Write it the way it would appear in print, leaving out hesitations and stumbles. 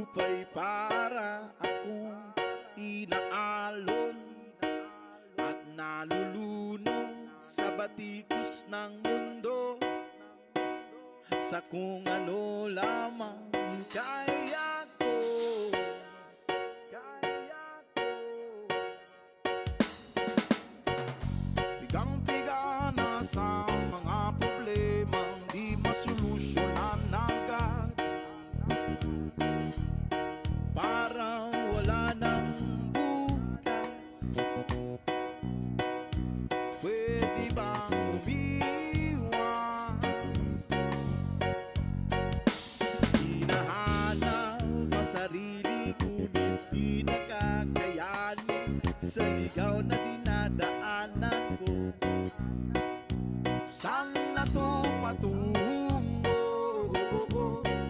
lupa'y para akong inaalon at nalulunod sa batikos ng mundo, sa kung ano lamang kaya ko. Pigang-piga na sa mga problemang di masolusyonan agad, parang wala nang bukas. Pwede bang umiwas? Hinahanap ang sarili ngunit di nakakayanin sa ligaw na